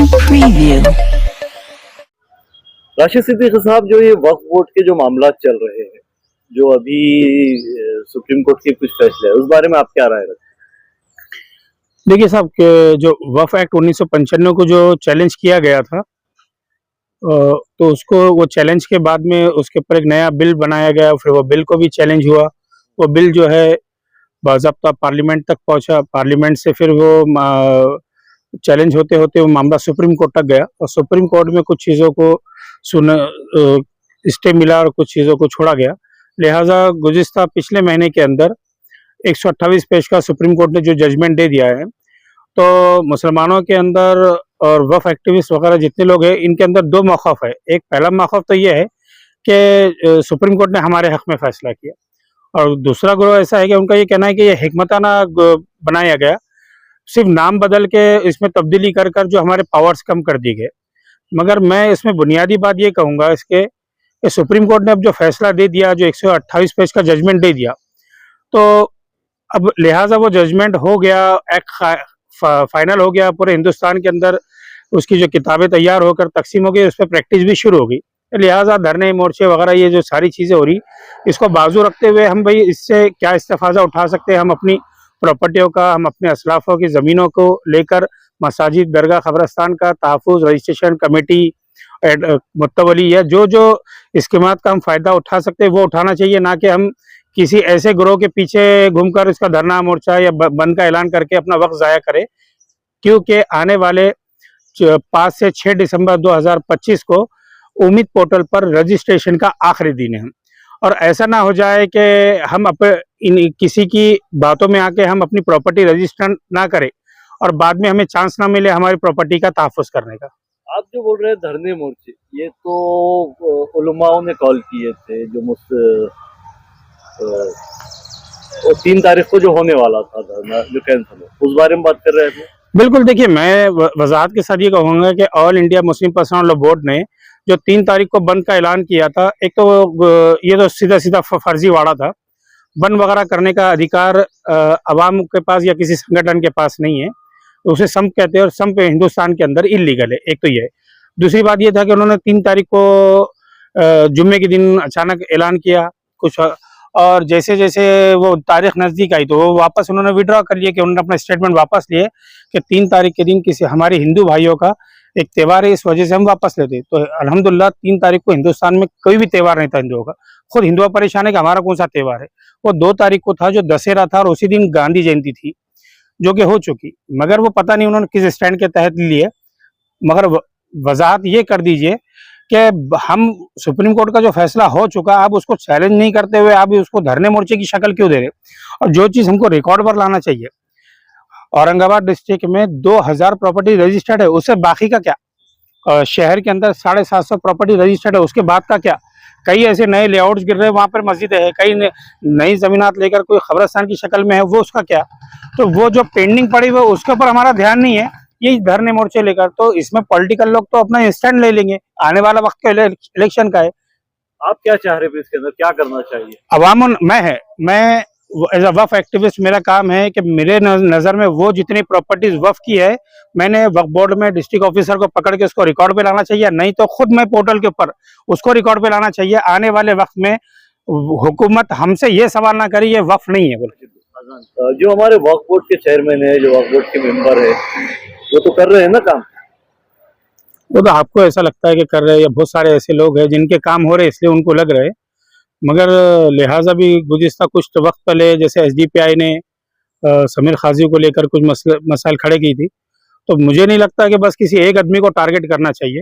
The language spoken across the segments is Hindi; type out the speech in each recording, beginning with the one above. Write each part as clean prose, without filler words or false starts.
Preview. राशिद सिद्दीकी साहब, जो ये वक्फ बोर्ड के जो मामला चल रहे हैं, जो अभी सुप्रीम कोर्ट के कुछ फैसले हैं, उस बारे में आप क्या राय रखते हैं? देखिए साहब के जो वक्फ एक्ट 1995 को जो चैलेंज किया गया था, तो उसको वो चैलेंज के बाद में उसके ऊपर एक नया बिल बनाया गया, फिर वो बिल को भी चैलेंज हुआ। वो बिल जो है बाज़ाब्ता पार्लियामेंट तक पहुंचा, पार्लियामेंट से फिर वो चैलेंज होते होते वो मामला सुप्रीम कोर्ट तक गया और सुप्रीम कोर्ट में कुछ चीज़ों को स्टे मिला और कुछ चीज़ों को छोड़ा गया। लिहाजा गुज़िस्ता पिछले महीने के अंदर 128 पेज का सुप्रीम कोर्ट ने जो जजमेंट दे दिया है, तो मुसलमानों के अंदर और वक्फ एक्टिविस्ट वगैरह जितने लोग हैं, इनके अंदर दो मौक़िफ़ है। एक पहला मौक़िफ़ तो ये है कि सुप्रीम कोर्ट ने हमारे हक़ में फ़ैसला किया, और दूसरा ग्रोह ऐसा है कि उनका ये कहना है कि ये हिकमताना बनाया गया, सिर्फ नाम बदल के इसमें तब्दीली कर कर जो हमारे पावर्स कम कर दी गए। मगर मैं इसमें बुनियादी बात ये कहूँगा इसके कि सुप्रीम कोर्ट ने अब जो फैसला दे दिया, जो 128 पेज का जजमेंट दे दिया, तो अब लिहाजा वो जजमेंट हो गया, एक फाइनल हो गया पूरे हिंदुस्तान के अंदर। उसकी जो किताबें तैयार होकर तकसीम हो गई, उस पर प्रैक्टिस भी शुरू हो गई। लिहाजा धरने मोर्चे वगैरह ये जो सारी चीज़ें हो रही, इसको बाजू रखते हुए हम भाई इससे क्या इस्तेफ़ाज़ा उठा सकते हैं। हम अपनी प्रॉपर्टियों का, हम अपने असलाफ़ों की ज़मीनों को लेकर मसाजिद, दरगाह, क़ब्रिस्तान का तहफ़्फ़ुज़, रजिस्ट्रेशन कमेटी, मुत्तवली या जो जो स्कीमात का हम फ़ायदा उठा सकते हैं वो उठाना चाहिए, ना कि हम किसी ऐसे ग्रोह के पीछे घूमकर इसका धरना मोर्चा या बंद का ऐलान करके अपना वक्त ज़ाया करें। क्योंकि आने वाले 5 से 6 दिसंबर 2025 को उम्मीद पोर्टल पर रजिस्ट्रेशन का आखिरी दिन है, और ऐसा ना हो जाए कि हम किसी की बातों में आके हम अपनी प्रॉपर्टी रजिस्टर ना करें और बाद में हमें चांस ना मिले हमारी प्रॉपर्टी का तहफ़्फ़ुज़ करने का। आप जो बोल रहे हैं धरने मोर्चे, ये तो उलमाओं ने कॉल किए थे, जो वो 3 तारीख को जो होने वाला था धरना, जो कैंसिल हो, उस बारे में बात कर रहे थे। बिल्कुल, देखिए मैं वज़ाहत के साथ ये कहूँगा कि all India Muslim personal law board ने जो 3 तारीख को बंद का ऐलान किया था, एक तो ये तो सीधा-सीधा फर्जीवाड़ा था। बंद वगैरह करने का अधिकार अवाम के पास या किसी संगठन के पास नहीं है। उसे संप कहते हैं और संप हिंदुस्तान के अंदर इल्लीगल है, एक तो ये है। दूसरी बात ये था कि उन्होंने 3 तारीख को जुम्मे के दिन अचानक ऐलान किया कुछ, और जैसे-जैसे वो तारीख नज़दीक आई तो वो वापस उन्होंने विड्रॉ कर लिया, कि उन्होंने अपना स्टेटमेंट वापस लिए कि 3 तारीख के दिन किसी हमारे हिंदू भाइयों का एक त्यौहार है, इस वजह से हम वापस लेते। तो अल्हम्दुलिल्लाह 3 तारीख को हिंदुस्तान में कोई भी त्यौहार नहीं था हिंदुओं का। खुद हिंदुआ परेशान है कि हमारा कौन सा त्यौहार है। वो 2 तारीख को था जो दशहरा था, और उसी दिन गांधी जयंती थी, जो कि हो चुकी। मगर वो पता नहीं उन्होंने किस स्टैंड के तहत लिए। मगर वज़ाहत ये कर दीजिए कि हम सुप्रीम कोर्ट का जो फैसला हो चुका, आप उसको चैलेंज नहीं करते हुए आप उसको धरने मोर्चे की शक्ल क्यों दे रहे? और जो चीज़ हमको रिकॉर्ड पर लाना चाहिए, औरंगाबाद डिस्ट्रिक्ट में 2000 प्रॉपर्टी रजिस्टर्ड है, उससे बाकी का क्या? शहर के अंदर 750 प्रॉपर्टी रजिस्टर्ड है, उसके बाद का क्या? कई ऐसे नए लेआउट्स गिर रहे हैं, वहाँ पर मस्जिद है, कई नई ज़मीनात लेकर कोई क़ब्रिस्तान की शक्ल में है, वो उसका क्या? तो वो जो पेंडिंग पड़ी हुई है उसके ऊपर हमारा ध्यान नहीं है, ये धरने मोर्चे लेकर। तो इसमें पॉलिटिकल लोग तो अपना स्टैंड ले लेंगे, आने वाला वक्त का इलेक्शन का है। आप क्या चाह रहे हैं इसके अंदर, क्या करना चाहिए? अवामन मैं एज अ वक्फ एक्टिविस्ट मेरा काम है कि मेरे नज़र में वो जितनी प्रॉपर्टीज वक्फ की है, मैंने वक्फ बोर्ड में डिस्ट्रिक्ट ऑफिसर को पकड़ के उसको रिकॉर्ड पे लाना चाहिए, नहीं तो खुद मैं पोर्टल के ऊपर उसको रिकॉर्ड पे लाना चाहिए। आने वाले वक्त में हुकूमत हमसे ये सवाल ना करे ये वक्फ नहीं है बोले। जो हमारे वक्फ बोर्ड के चेयरमैन है, जो वक्फ बोर्ड के मेंबर है, वो तो कर रहे हैं ना काम। वो तो आपको ऐसा लगता है कि कर रहे हैं, या बहुत सारे ऐसे लोग हैं जिनके काम हो रहे हैं इसलिए उनको लग रहे हैं। मगर लिहाजा भी गुज़िस्ता कुछ वक्त पहले जैसे एसडीपीआई ने समीर काजी को लेकर कुछ मसाइल खड़े की थी, तो मुझे नहीं लगता कि बस किसी एक आदमी को टारगेट करना चाहिए।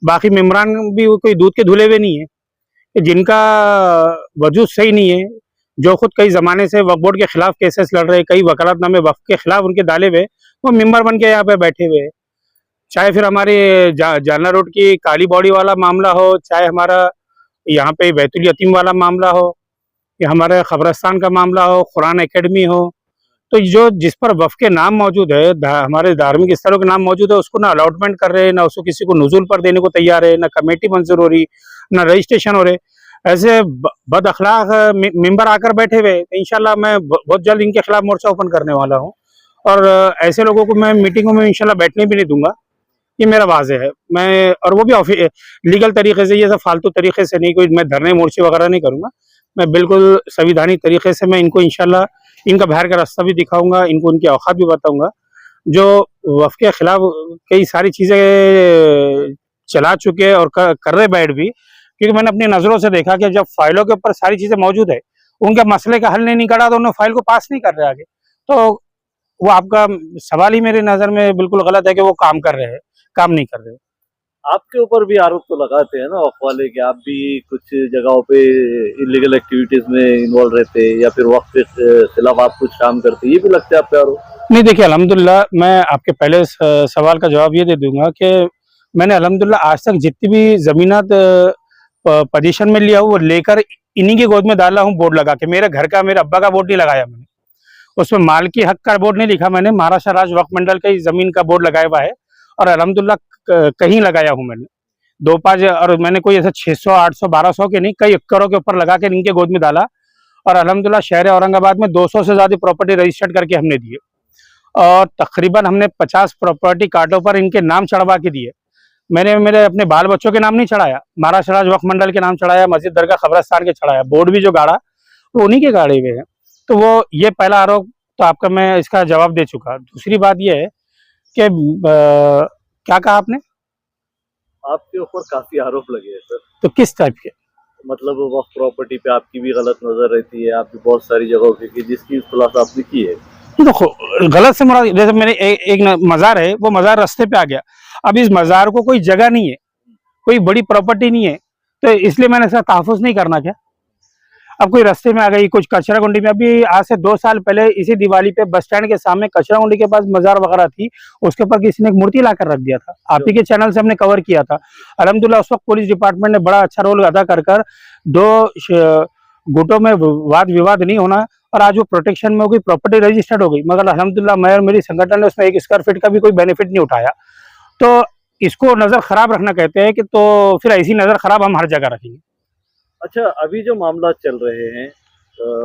बाकी मेम्बरान भी कोई दूध के धुले हुए नहीं है, कि जिनका वजूद सही नहीं है, जो खुद कई ज़माने से वक्फ बोर्ड के खिलाफ केसेस लड़ रहे, कई वकालतनामे वक्फ के खिलाफ उनके डाले हुए, वो मेंबर बन के यहाँ पे बैठे हुए हैं। चाहे फिर हमारे जालना रोड की काली बॉडी वाला मामला हो, चाहे हमारा यहाँ पे बैतुल यतीम वाला मामला हो, या हमारे क़ब्रिस्तान का मामला हो, कुरान एकेडमी हो, तो जो जिस पर वफ़ के नाम मौजूद है, हमारे धार्मिक स्थलों के नाम मौजूद है, उसको ना अलॉटमेंट कर रहे हैं, ना उसको किसी को नुज़ूल पर देने को तैयार है, ना कमेटी मंजूर हो रही, ना रजिस्ट्रेशन हो रहे। ऐसे बद अखलाक मेंबर आकर बैठे हुए। इंशाल्लाह मैं बहुत जल्द इनके खिलाफ मोर्चा ओपन करने वाला हूँ, और ऐसे लोगों को मैं मीटिंगों में इंशाल्लाह बैठने भी नहीं दूंगा। ये मेरा वाजे है। मैं और वो भी लीगल तरीके से, ये सब फालतू तरीके से नहीं, कोई मैं धरने मोर्चे वगैरह नहीं करूँगा। मैं बिल्कुल संविधानिक तरीके से मैं इनको इंशाल्लाह इनका बाहर का रास्ता भी दिखाऊंगा, इनको उनकी औकात भी बताऊंगा। जो वफ़ के खिलाफ कई सारी चीज़ें चला चुके हैं और कर रहे बैठ भी, क्योंकि मैंने अपनी नज़रों से देखा कि जब फाइलों के ऊपर सारी चीज़ें मौजूद है, उनके मसले का हल नहीं निकला तो उन्होंने फाइल को पास नहीं कर रहे आगे। तो वो आपका सवाल ही मेरी नज़र में बिल्कुल गलत है कि वो काम कर रहे हैं, काम नहीं कर रहे। आपके ऊपर भी आरोप तो लगाते हैं ना वक्फ वाले कि आप भी कुछ जगहों पे इलीगल एक्टिविटीज में इन्वॉल्व रहते हैं या फिर वक्फ के खिलाफ आप कुछ काम करते हैं, ये भी लगता है आप पे आरोप? नहीं, देखिए अल्हम्दुलिल्लाह मैं आपके पहले सवाल का जवाब ये दे दूंगा कि मैंने अल्हम्दुलिल्लाह आज तक जितनी भी ज़मीनात पोजीशन में लिया हूँ वो लेकर इन्हीं की गोद में डाला हूँ बोर्ड लगा के। मेरे घर का, मेरे अब्बा का बोर्ड नहीं लगाया मैंने, उसमें मालकी हक का बोर्ड नहीं लिखा मैंने, महाराष्ट्र राज्य वक्फ मंडल की जमीन का बोर्ड लगाया हुआ है। और अल्हम्दुलिल्लाह कहीं लगाया हूँ मैंने 2-5, और मैंने कोई ऐसा 600, 800, 1200 के नहीं, कई एकड़ों के ऊपर लगा के इनके गोद में डाला। और अल्हम्दुलिल्लाह शहर औरंगाबाद में 200 से ज़्यादा प्रॉपर्टी रजिस्टर्ड करके हमने दिए, और तकरीबन हमने 50 प्रॉपर्टी कार्डों पर इनके नाम चढ़वा के दिए। मैंने मेरे अपने बाल बच्चों के नाम नहीं चढ़ाया, महाराष्ट्र राज्य वक्फ मंडल के नाम चढ़ाया, मस्जिद दरगाह कब्रस्तान के चढ़ाया, बोर्ड भी जो गाड़ा वो उन्हीं के गाड़े हुए हैं। तो वो ये पहला आरोप तो आपका मैं इसका जवाब दे चुका। दूसरी बात ये है कि क्या कहा आपने? आपके ऊपर काफी आरोप लगे हैं सर। तो किस टाइप के? मतलब वक्फ प्रॉपर्टी पे आपकी भी गलत नजर रहती है, आप भी बहुत सारी जगहों पे जिसकी खुलासा आपने की है। ये तो गलत से मुराद, जैसे मेरे एक मज़ार है, वो मज़ार रास्ते पे आ गया। अब इस मज़ार को कोई जगह नहीं है, कोई बड़ी प्रॉपर्टी नहीं है, तो इसलिए मैंने इसका तहफ़्फ़ुज़ नहीं करना क्या? अब कोई रास्ते में आ गई, कुछ कचरा कुंडी में, अभी आज से 2 साल पहले इसी दिवाली पे बस स्टैंड के सामने कचरा कुंडी के पास मज़ार वगैरह थी, उसके ऊपर किसी ने एक मूर्ति लाकर रख दिया था। आप ही के चैनल से हमने कवर किया था। अल्हम्दुलिल्लाह उस वक़्त पुलिस डिपार्टमेंट ने बड़ा अच्छा रोल अदा कर 2 गुटों में वाद विवाद नहीं होना, और आज वो प्रोटेक्शन में हो गई, प्रॉपर्टी रजिस्टर्ड हो गई। मगर अल्हम्दुलिल्लाह मैं और मेरी संगठन ने उसमें 1 स्क्वायर फीट का भी कोई बेनिफिट नहीं उठाया। तो इसको नज़र खराब रखना कहते हैं कि, तो फिर ऐसी नज़र खराब हम हर जगह रखेंगे। अच्छा, अभी जो मामला चल रहे हैं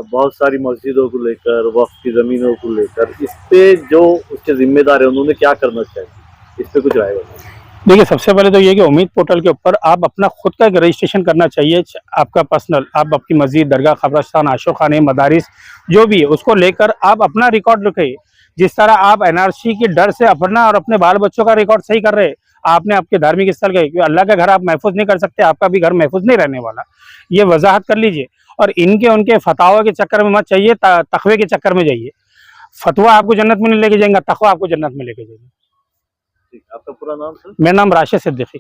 बहुत सारी मस्जिदों को लेकर, वक्फ की जमीनों को लेकर, इस पे जो उसके जिम्मेदार है उन्होंने क्या करना चाहिए, इस पे कुछ राय बताइए। देखिए, सबसे पहले तो ये कि उम्मीद पोर्टल के ऊपर आप अपना खुद का एक रजिस्ट्रेशन करना चाहिए, आपका पर्सनल। आप आपकी मस्जिद, दरगाह, कब्रिस्तान, आशिक़ाने, मदारिस जो भी है उसको लेकर आप अपना रिकॉर्ड रखिए। जिस तरह आप एनआरसी के डर से अपना और अपने बाल बच्चों का रिकॉर्ड सही कर रहे हैं, आपने आपके धार्मिक स्थल का, क्योंकि अल्लाह का घर आप महफूज नहीं कर सकते, आपका भी घर महफूज नहीं रहने वाला। ये वजाहत कर लीजिए, और इनके उनके फतावा के चक्कर में मत चाहिए, तकवे के चक्कर में जाइए। फतवा आपको जन्नत में नहीं लेके जाएंगे, तकवा आपको जन्नत में लेके जाएंगे। ठीक, आपका पूरा नाम सर? मेरा नाम राशिद सिद्दीकी।